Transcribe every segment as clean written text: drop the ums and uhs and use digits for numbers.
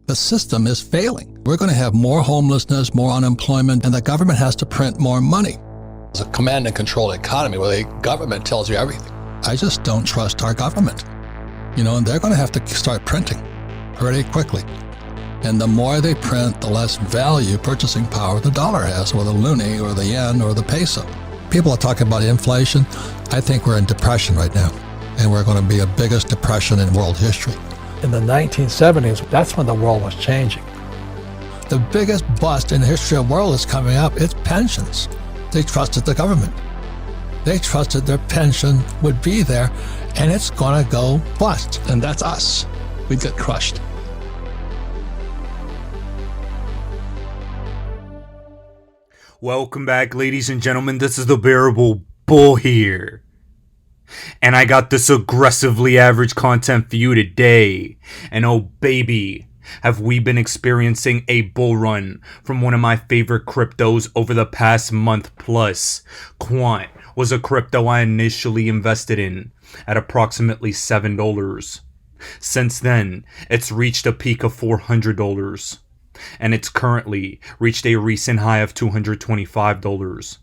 The system is failing. We're going to have more homelessness, more unemployment, and the government has to print more money. It's a command and control economy where the government tells you everything. I just don't trust our government. And they're going to have to start printing pretty quickly. And the more they print, the less value, purchasing power the dollar has, or the loonie, or the yen, or the peso. People are talking about inflation. I think we're in depression right now, and we're going to be the biggest depression in world history. In the 1970s, that's when the world was changing. The biggest bust in the history of the world is coming up. It's pensions. They trusted the government. They trusted their pension would be there, and it's going to go bust. And that's us. We'd get crushed. Welcome back, ladies and gentlemen. This is the Bearable Bull here. And I got this aggressively average content for you today. And oh baby, have we been experiencing a bull run from one of my favorite cryptos over the past month plus. Quant was a crypto I initially invested in at approximately $7. Since then, it's reached a peak of $400. And it's currently reached a recent high of $225.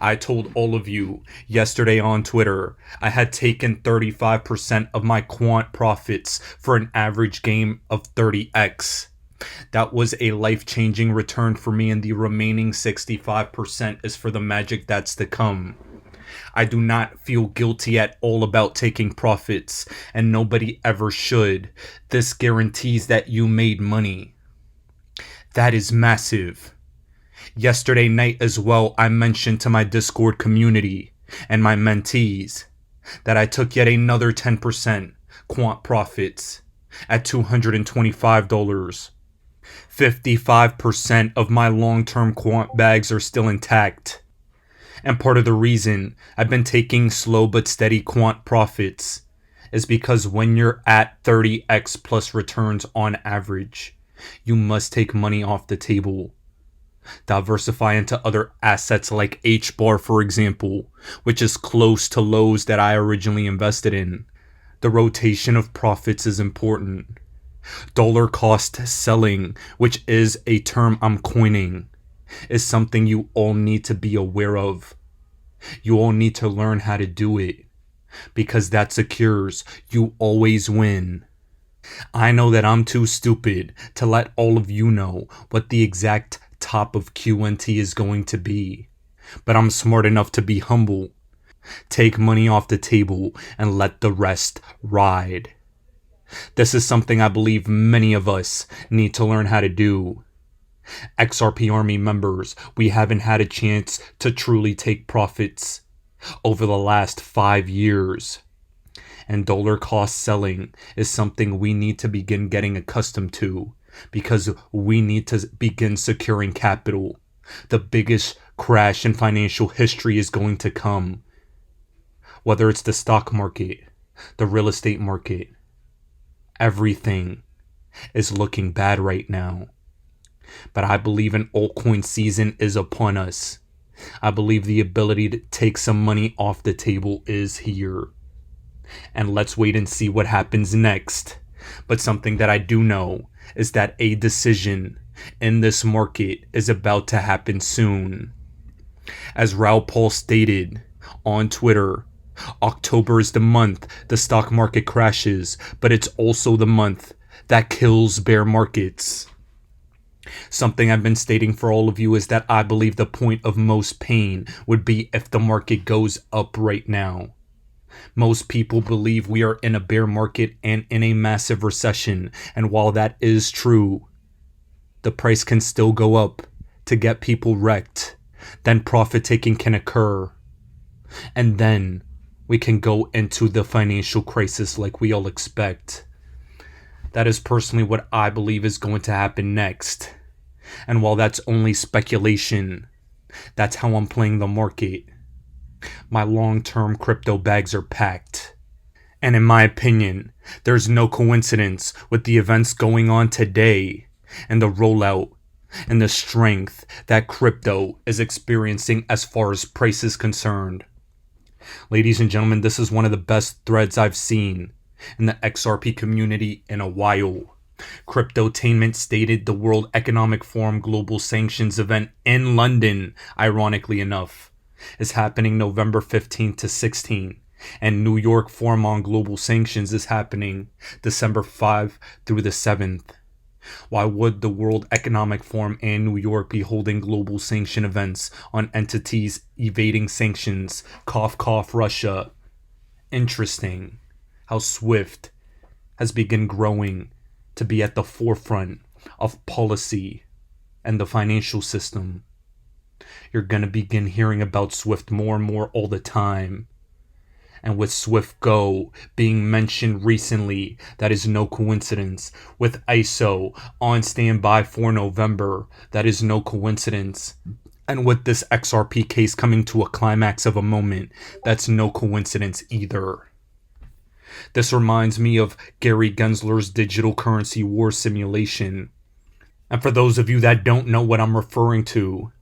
I told all of you yesterday on Twitter I had taken 35% of my quant profits for an average gain of 30x. That was a life-changing return for me, and the remaining 65% is for the magic that's to come. I do not feel guilty at all about taking profits, and nobody ever should. This guarantees that you made money. That is massive. Yesterday night as well, I mentioned to my Discord community and my mentees that I took yet another 10% quant profits at $225. 55% of my long-term quant bags are still intact. And part of the reason I've been taking slow but steady quant profits is because when you're at 30x plus returns on average, you must take money off the table. Diversify into other assets like HBAR, for example, which is close to lows that I originally invested in. The rotation of profits is important. Dollar cost selling, which is a term I'm coining, is something you all need to be aware of. You all need to learn how to do it, because that secures you always win. I know that I'm too stupid to let all of you know what the exact top of QNT is going to be, but I'm smart enough to be humble. Take money off the table and let the rest ride. This is something I believe many of us need to learn how to do. XRP Army members, we haven't had a chance to truly take profits over the last 5 years. And dollar cost selling is something we need to begin getting accustomed to, because we need to begin securing capital. The biggest crash in financial history is going to come. Whether it's the stock market, the real estate market, everything is looking bad right now. But I believe an altcoin season is upon us. I believe the ability to take some money off the table is here. And let's wait and see what happens next. But something that I do know is that a decision in this market is about to happen soon. As Raoul Paul stated on Twitter, October is the month the stock market crashes, but it's also the month that kills bear markets. Something I've been stating for all of you is that I believe the point of most pain would be if the market goes up right now. Most people believe we are in a bear market and in a massive recession, and while that is true, the price can still go up to get people wrecked. Then profit taking can occur, and then we can go into the financial crisis like we all expect. That is personally what I believe is going to happen next. And while that's only speculation, that's how I'm playing the market. My long-term crypto bags are packed. And in my opinion, there's no coincidence with the events going on today and the rollout and the strength that crypto is experiencing as far as price is concerned. Ladies and gentlemen, this is one of the best threads I've seen in the XRP community in a while. Cryptotainment stated the World Economic Forum Global Sanctions event in London, ironically enough, is happening November 15th to 16th, and New York Forum on Global Sanctions is happening December 5 through the 7th. Why would the World Economic Forum and New York be holding global sanction events on entities evading sanctions? Cough, cough, Russia. Interesting how SWIFT has begun growing to be at the forefront of policy and the financial system. You're going to begin hearing about SWIFT more and more all the time. And with SWIFT Go being mentioned recently, that is no coincidence. With ISO on standby for November, that is no coincidence. And with this XRP case coming to a climax of a moment, that's no coincidence either. This reminds me of Gary Gensler's digital currency war simulation. And for those of you that don't know what I'm referring to,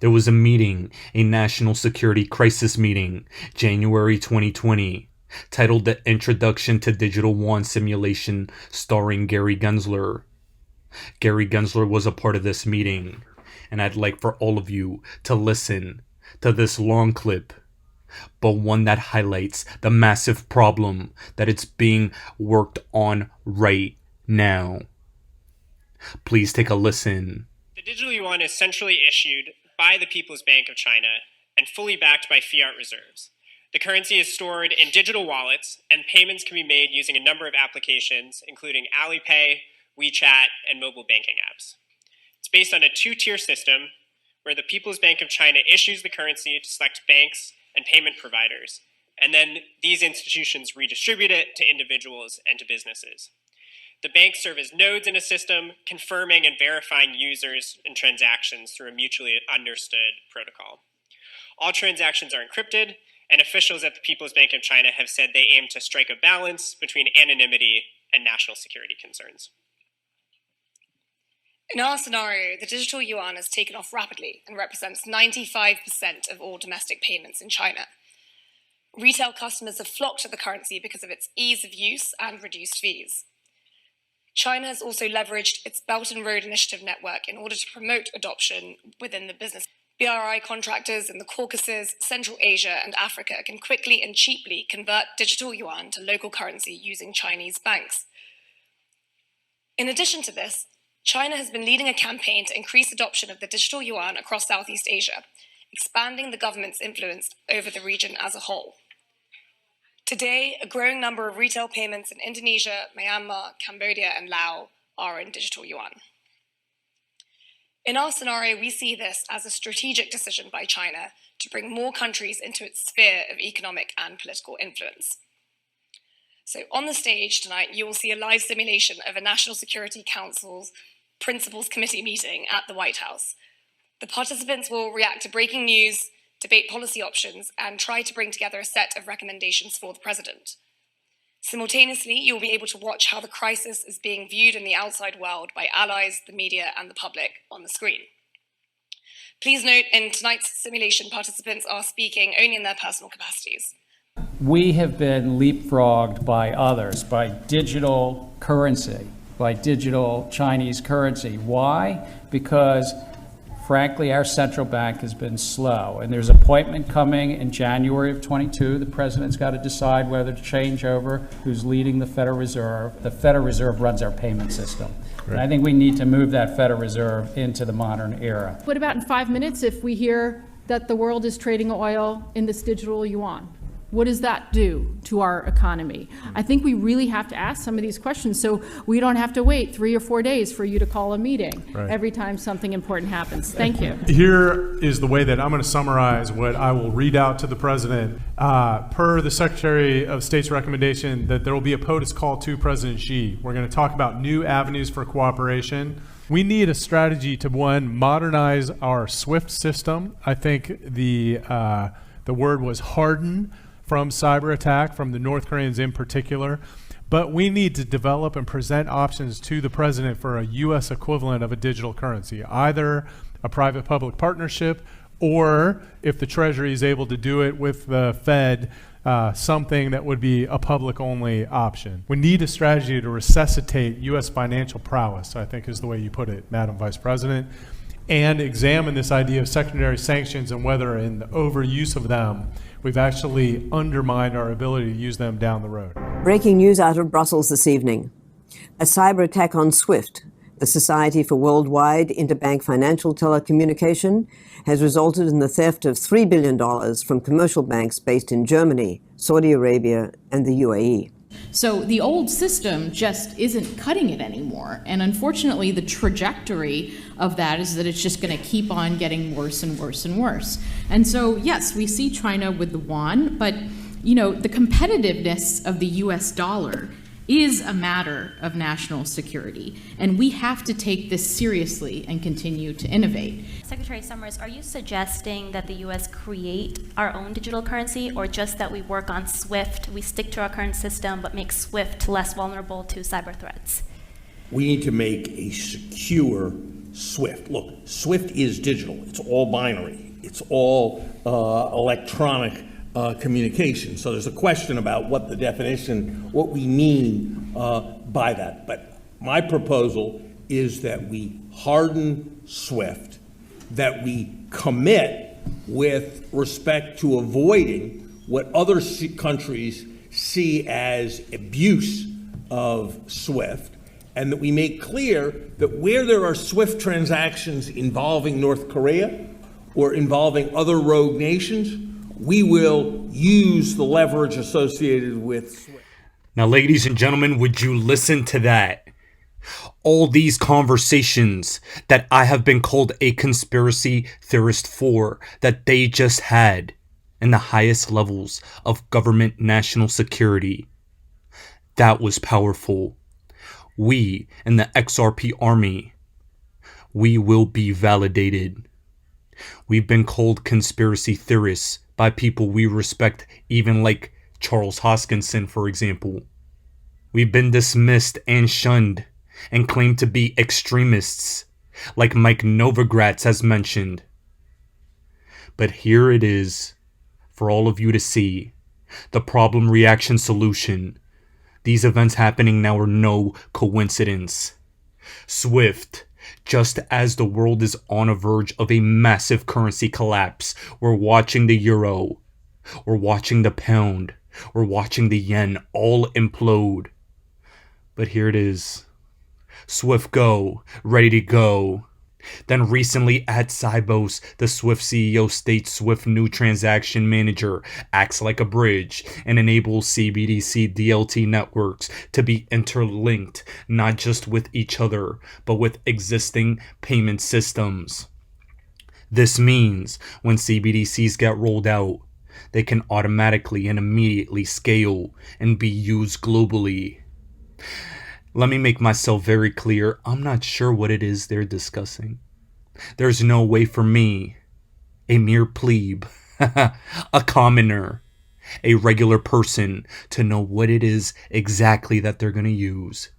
there was a meeting, a national security crisis meeting, January 2020, titled The Introduction to Digital Yuan Simulation, starring Gary Gensler. Gary Gensler was a part of this meeting, and I'd like for all of you to listen to this long clip, but one that highlights the massive problem that it's being worked on right now. Please take a listen. The digital yuan is centrally issued by the People's Bank of China and fully backed by fiat reserves. The currency is stored in digital wallets, and payments can be made using a number of applications, including Alipay, WeChat, and mobile banking apps. It's based on a two-tier system where the People's Bank of China issues the currency to select banks and payment providers, and then these institutions redistribute it to individuals and to businesses. The banks serve as nodes in a system, confirming and verifying users and transactions through a mutually understood protocol. All transactions are encrypted, and officials at the People's Bank of China have said they aim to strike a balance between anonymity and national security concerns. In our scenario, the digital yuan has taken off rapidly and represents 95% of all domestic payments in China. Retail customers have flocked to the currency because of its ease of use and reduced fees. China has also leveraged its Belt and Road Initiative network in order to promote adoption within the business. BRI contractors in the Caucasus, Central Asia, and Africa can quickly and cheaply convert digital yuan to local currency using Chinese banks. In addition to this, China has been leading a campaign to increase adoption of the digital yuan across Southeast Asia, expanding the government's influence over the region as a whole. Today, a growing number of retail payments in Indonesia, Myanmar, Cambodia, and Laos are in digital yuan. In our scenario, we see this as a strategic decision by China to bring more countries into its sphere of economic and political influence. So on the stage tonight, you will see a live simulation of a National Security Council's Principals Committee meeting at the White House. The participants will react to breaking news, debate policy options, and try to bring together a set of recommendations for the president. Simultaneously, you'll be able to watch how the crisis is being viewed in the outside world by allies, the media, and the public on the screen. Please note, in tonight's simulation, participants are speaking only in their personal capacities. We have been leapfrogged by others, by digital currency, by digital Chinese currency. Why? Because frankly, our central bank has been slow, and there's an appointment coming in January of 22. The president's got to decide whether to change over who's leading the Federal Reserve. The Federal Reserve runs our payment system. Right. And I think we need to move that Federal Reserve into the modern era. What about in 5 minutes if we hear that the world is trading oil in this digital yuan? What does that do to our economy? I think we really have to ask some of these questions so we don't have to wait 3 or 4 days for you to call a meeting every time something important happens. Thank you. Here is the way that I'm going to summarize what I will read out to the president. Per the Secretary of State's recommendation that there will be a POTUS call to President Xi. We're going to talk about new avenues for cooperation. We need a strategy to, one, modernize our SWIFT system. I think the word was harden from cyber attack, from the North Koreans in particular. But we need to develop and present options to the president for a U.S. equivalent of a digital currency, either a private-public partnership or, if the Treasury is able to do it with the Fed, something that would be a public-only option. We need a strategy to resuscitate U.S. financial prowess, I think is the way you put it, Madam Vice President, and examine this idea of secondary sanctions and whether in the overuse of them, we've actually undermined our ability to use them down the road. Breaking news out of Brussels this evening. A cyber attack on SWIFT, the Society for Worldwide Interbank Financial Telecommunication, has resulted in the theft of $3 billion from commercial banks based in Germany, Saudi Arabia, and the UAE. So the old system just isn't cutting it anymore. And unfortunately, the trajectory of that is that it's just going to keep on getting worse and worse and worse. And so, yes, we see China with the yuan, but the competitiveness of the US dollar is a matter of national security, and we have to take this seriously and continue to innovate. Secretary Summers, are you suggesting that the U.S. create our own digital currency, or just that we work on SWIFT, we stick to our current system, but make SWIFT less vulnerable to cyber threats? We need to make a secure SWIFT. Look, SWIFT is digital. It's all binary. It's all electronic communication. So there's a question about what the definition, what we mean by that. But my proposal is that we harden SWIFT, that we commit with respect to avoiding what other countries see as abuse of SWIFT, and that we make clear that where there are SWIFT transactions involving North Korea or involving other rogue nations, we will use the leverage associated with SWIFT. Now, ladies and gentlemen, would you listen to that? All these conversations that I have been called a conspiracy theorist for, that they just had in the highest levels of government national security. That was powerful. We in the XRP army, we will be validated. We've been called conspiracy theorists by people we respect, even like Charles Hoskinson, for example. We've been dismissed and shunned and claimed to be extremists, like Mike Novogratz has mentioned. But here it is, for all of you to see, the problem, reaction, solution. These events happening now are no coincidence. SWIFT, just as the world is on a verge of a massive currency collapse, we're watching the euro, we're watching the pound, we're watching the yen all implode. But here it is. SWIFT go, ready to go. Then recently at Sibos, the SWIFT CEO states SWIFT new transaction manager acts like a bridge and enables CBDC DLT networks to be interlinked, not just with each other, but with existing payment systems. This means when CBDCs get rolled out, they can automatically and immediately scale and be used globally. Let me make myself very clear. I'm not sure what it is they're discussing. There's no way for me, a mere plebe, a commoner, a regular person, to know what it is exactly that they're going to use.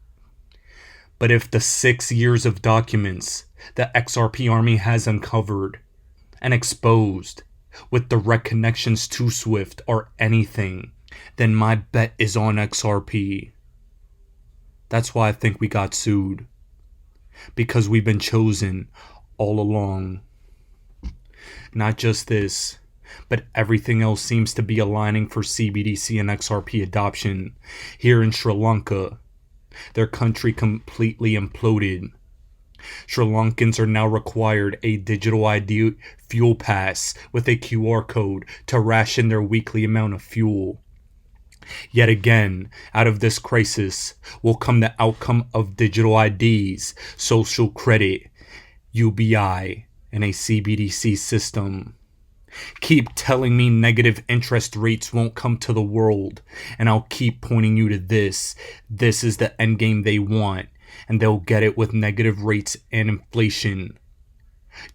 But if the 6 years of documents the XRP army has uncovered and exposed with direct connections to SWIFT are anything, then my bet is on XRP. That's why I think we got sued. Because we've been chosen all along. Not just this, but everything else seems to be aligning for CBDC and XRP adoption. Here in Sri Lanka, their country completely imploded. Sri Lankans are now required a digital ID fuel pass with a QR code to ration their weekly amount of fuel. Yet again, out of this crisis will come the outcome of digital IDs, social credit, UBI, and a CBDC system. Keep telling me negative interest rates won't come to the world, and I'll keep pointing you to this. This is the end game they want, and they'll get it with negative rates and inflation.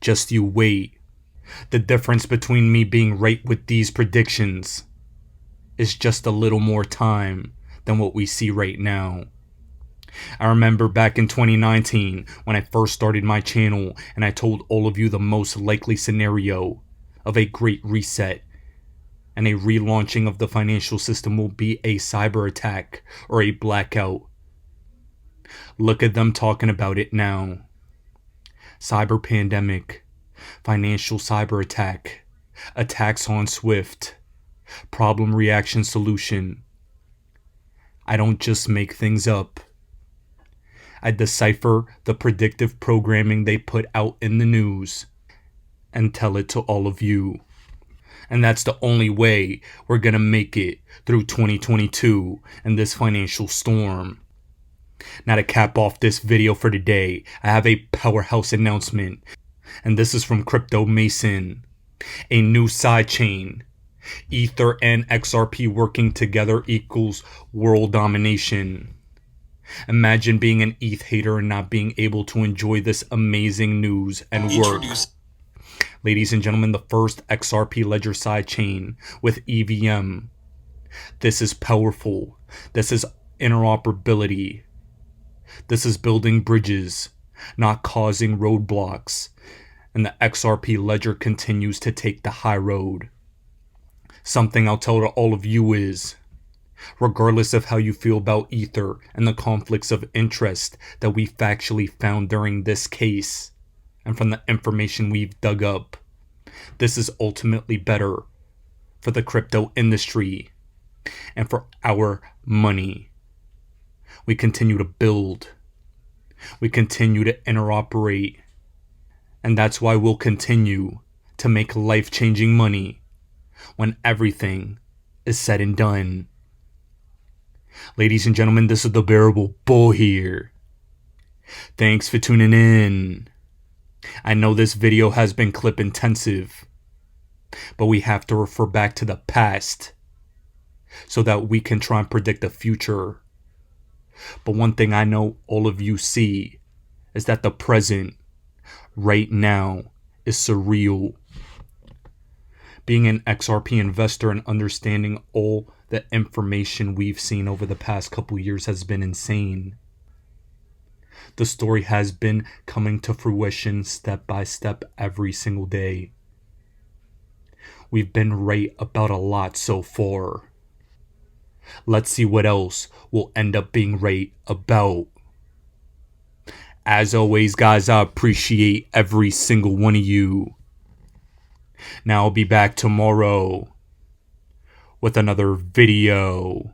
Just you wait. The difference between me being right with these predictions is just a little more time than what we see right now. I remember back in 2019 when I first started my channel and I told all of you the most likely scenario of a great reset and a relaunching of the financial system will be a cyber attack or a blackout. Look at them talking about it now. Cyber pandemic, financial cyber attack, attacks on SWIFT, problem reaction solution. I don't just make things up. I decipher the predictive programming they put out in the news and tell it to all of you. And that's the only way we're going to make it through 2022 and this financial storm. Now, to cap off this video for today, I have a powerhouse announcement. And this is from Crypto Mason. A new sidechain. Ether and XRP working together equals world domination. Imagine being an ETH hater and not being able to enjoy this amazing news and work. Ladies and gentlemen, the first XRP ledger sidechain with EVM. This is powerful. This is interoperability. This is building bridges, not causing roadblocks. And the XRP ledger continues to take the high road. Something I'll tell to all of you is, regardless of how you feel about Ether and the conflicts of interest that we factually found during this case, and from the information we've dug up, this is ultimately better for the crypto industry and for our money. We continue to build. We continue to interoperate. And that's why we'll continue to make life-changing money when everything is said and done. Ladies and gentlemen, this is the Bearable Bull here. Thanks for tuning in. I know this video has been clip intensive, but we have to refer back to the past so that we can try and predict the future. But one thing I know all of you see is that the present right now is surreal. Being an XRP investor and understanding all the information we've seen over the past couple years has been insane. The story has been coming to fruition step by step every single day. We've been right about a lot so far. Let's see what else we'll end up being right about. As always, guys, I appreciate every single one of you. Now I'll be back tomorrow with another video.